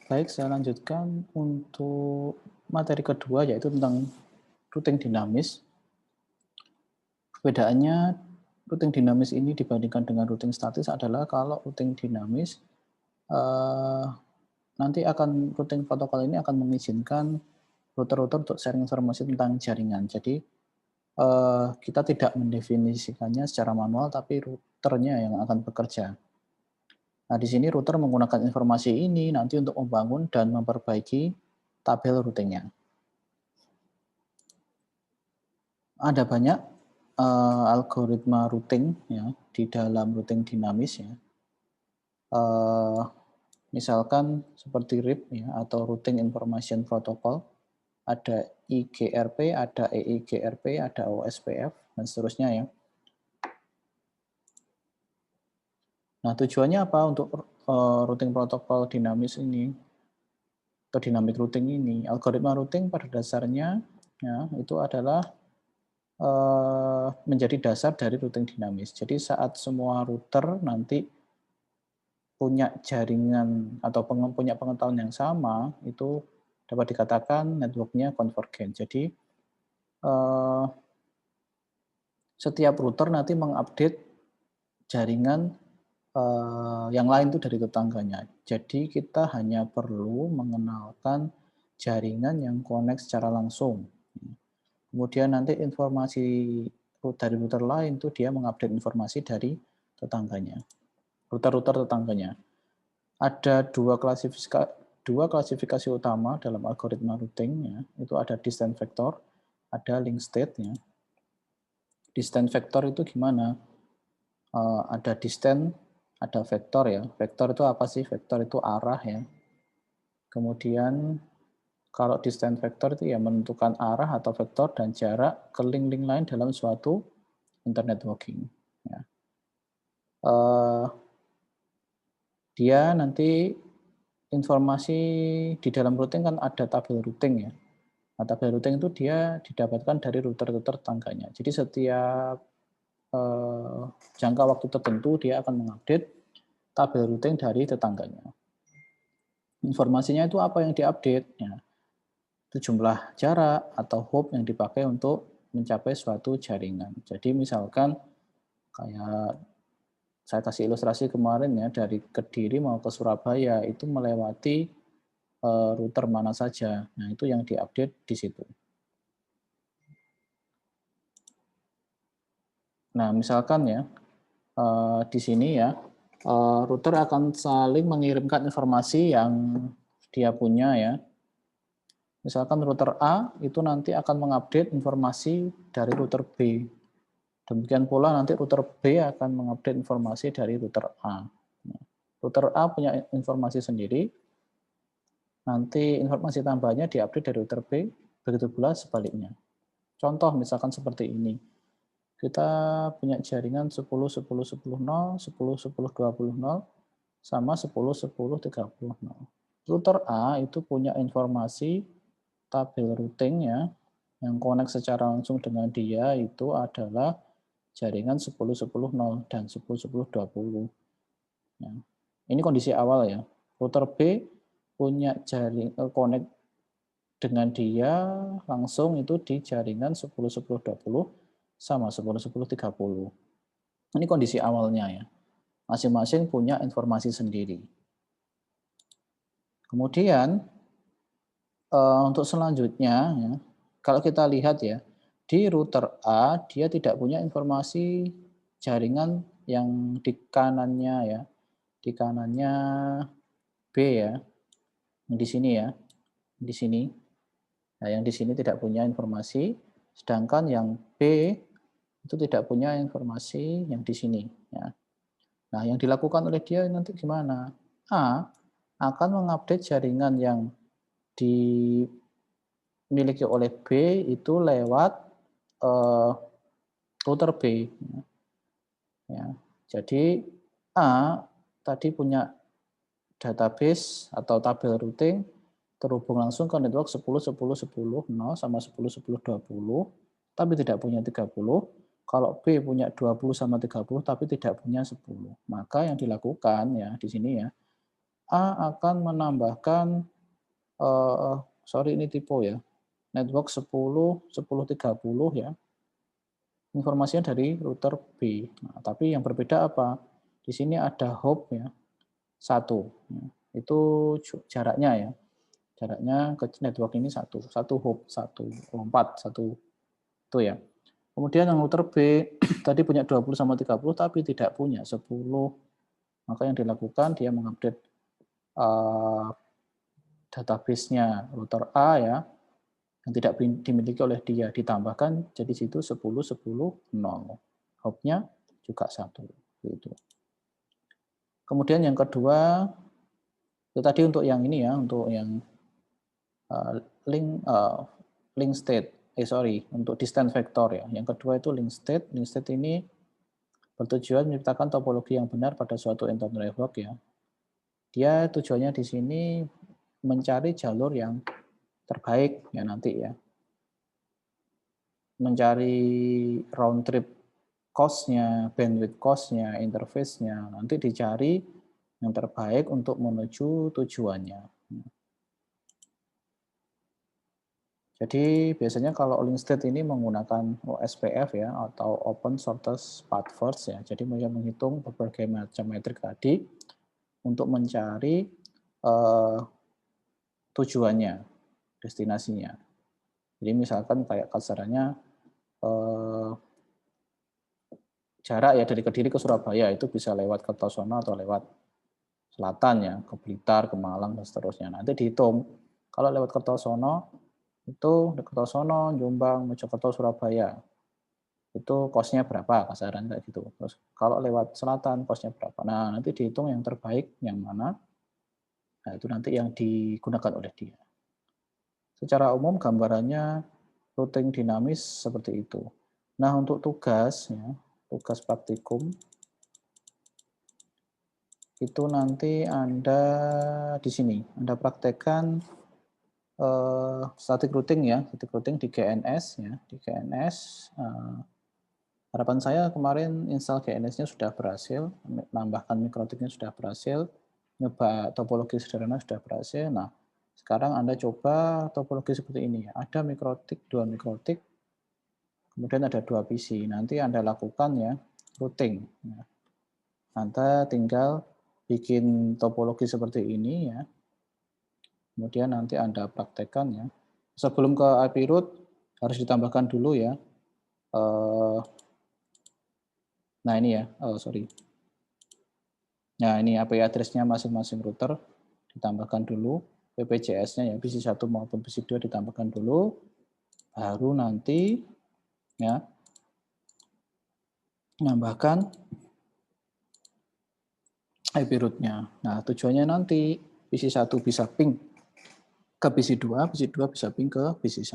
Baik, saya lanjutkan untuk materi kedua, yaitu tentang routing dinamis. Perbedaannya routing dinamis ini dibandingkan dengan routing statis adalah kalau routing dinamis, eee, nanti routing protokol ini akan mengizinkan router-router untuk sharing informasi tentang jaringan. Jadi, kita tidak mendefinisikannya secara manual, tapi routernya yang akan bekerja. Nah, di sini router menggunakan informasi ini nanti untuk membangun dan memperbaiki tabel routing-nya. Ada banyak, algoritma routing ya, di dalam routing dinamis ya. Eee, Misalkan seperti RIP ya, atau Routing Information Protocol, ada IGRP, ada EIGRP, ada OSPF, dan seterusnya ya. Nah, tujuannya apa untuk, routing protokol dinamis ini, atau dynamic routing ini? Algoritma routing pada dasarnya ya, itu adalah menjadi dasar dari routing dinamis. Jadi saat semua router nanti punya jaringan atau punya pengetahuan yang sama, itu dapat dikatakan network-nya konvergen. Jadi, eee, setiap router nanti mengupdate jaringan, yang lain itu dari tetangganya. Jadi kita hanya perlu mengenalkan jaringan yang connect secara langsung. Kemudian nanti informasi dari router lain tuh dia mengupdate informasi dari tetangganya, router-router tetangganya. Ada dua klasifikasi utama dalam algoritma routing ya, itu ada distance vector, ada link state ya. Distance vector itu gimana? Ada distance, ada vektor ya. Vektor itu apa sih? Vektor itu arah ya. Kemudian kalau distance vector itu ya menentukan arah atau vektor dan jarak ke link-link lain dalam suatu internet networking. Ya. Dia nanti informasi di dalam routing kan ada tabel routing ya. Nah, tabel routing itu dia didapatkan dari router-router tetangganya. Jadi setiap jangka waktu tertentu dia akan mengupdate tabel routing dari tetangganya. Informasinya itu apa yang diupdate? Ya, itu jumlah jarak atau hop yang dipakai untuk mencapai suatu jaringan. Jadi misalkan kayak saya kasih ilustrasi kemarin ya, dari Kediri mau ke Surabaya itu melewati router mana saja. Nah, itu yang diupdate di situ. Nah, misalkan ya, di sini ya, router akan saling mengirimkan informasi yang dia punya ya. Misalkan router A itu nanti akan mengupdate informasi dari router B. Demikian pula nanti router B akan mengupdate informasi dari router A. Nah, router A punya informasi sendiri, nanti informasi tambahnya diupdate dari router B, begitu pula sebaliknya. Contoh misalkan seperti ini. Kita punya jaringan 10.10.10.0, 10.10.20.0, sama 10.10.30.0. Router A itu punya informasi tabel routing ya, yang connect secara langsung dengan dia itu adalah jaringan 10.10.0 dan 10.10.20. Ya. Ini kondisi awal ya. Router B punya connect dengan dia langsung itu di jaringan 10.10.20 sama 10.10.30. Ini kondisi awalnya ya. Masing-masing punya informasi sendiri. Kemudian untuk selanjutnya ya, kalau kita lihat ya, di router A dia tidak punya informasi jaringan yang di kanannya ya, di kanannya B ya, yang di sini ya, di sini. Nah, yang di sini tidak punya informasi, sedangkan yang B itu tidak punya informasi yang di sini ya. Nah, yang dilakukan oleh dia nanti gimana? A akan mengupdate jaringan yang dimiliki oleh B itu lewat router B. Ya. Jadi A tadi punya database atau tabel routing terhubung langsung ke network 10.10.10.0 sama 10.10.20, tapi tidak punya 30. Kalau B punya 20 sama 30 tapi tidak punya 10. Maka yang dilakukan ya di sini ya, A akan menambahkan, sorry ini typo ya, network 10.30 ya, informasinya dari router B. Nah, tapi yang berbeda apa? Di sini ada hop ya, 1. Ya. Itu jaraknya ya. Jaraknya ke network ini 1 hop, 1 lompat, 1 itu ya. Kemudian yang router B tadi punya 20 sama 30 tapi tidak punya 10. Maka yang dilakukan dia mengupdate database-nya router A ya, yang tidak dimiliki oleh dia, ditambahkan jadi situ 10, 10, 0. Hop-nya juga 1. Gitu. Kemudian yang kedua, itu tadi untuk yang ini ya, untuk yang link state. Untuk distance vector ya. Yang kedua itu link state. Link state ini bertujuan menciptakan topologi yang benar pada suatu internet network ya. Dia tujuannya di sini mencari jalur yang terbaik ya nanti ya. Mencari round trip cost-nya, bandwidth cost-nya, interface-nya, nanti dicari yang terbaik untuk menuju tujuannya. Jadi biasanya kalau link state ini menggunakan OSPF ya, atau Open Shortest Path First ya. Jadi mereka menghitung berbagai macam metrik tadi untuk mencari tujuannya, destinasinya. Jadi misalkan kayak kasarannya jarak ya dari Kediri ke Surabaya itu bisa lewat Kertosono atau lewat selatan ya, ke Blitar, ke Malang dan seterusnya. Nanti dihitung kalau lewat Kertosono itu Kertosono, Jombang, Mojokerto, Surabaya itu cost-nya berapa kasaran kayak gitu. Terus kalau lewat selatan cost-nya berapa. Nah, nanti dihitung yang terbaik yang mana. Nah, itu nanti yang digunakan oleh dia. Secara umum gambarannya routing dinamis seperti itu. Nah, untuk tugas ya, tugas praktikum itu nanti Anda di sini, Anda praktekkan static routing ya, static routing di GNS ya, di GNS. Harapan saya kemarin install GNS-nya sudah berhasil, menambahkan mikrotiknya sudah berhasil, nyoba topologi sederhana sudah berhasil. Nah, sekarang Anda coba topologi seperti ini. Ada mikrotik, 2 mikrotik, kemudian ada 2 PC. Nanti Anda lakukan ya, routing. Anda tinggal bikin topologi seperti ini ya. Kemudian nanti Anda praktekkan ya. Sebelum ke IP root harus ditambahkan dulu ya. Nah ini ya, sorry. Nah ini IP address-nya masing-masing router ditambahkan dulu. PPJS-nya ya, PC1 maupun PC2 ditambahkan dulu. Baru nanti ya menambahkan IP root-nya. Nah tujuannya nanti PC1 bisa ping ke PC2, PC2 bisa ping ke PC1.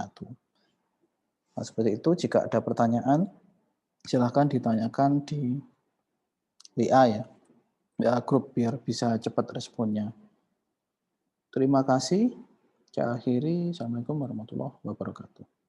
Nah, seperti itu. Jika ada pertanyaan, silahkan ditanyakan di WA ya, WA grup biar bisa cepat responnya. Terima kasih. Saya akhiri. Assalamualaikum warahmatullahi wabarakatuh.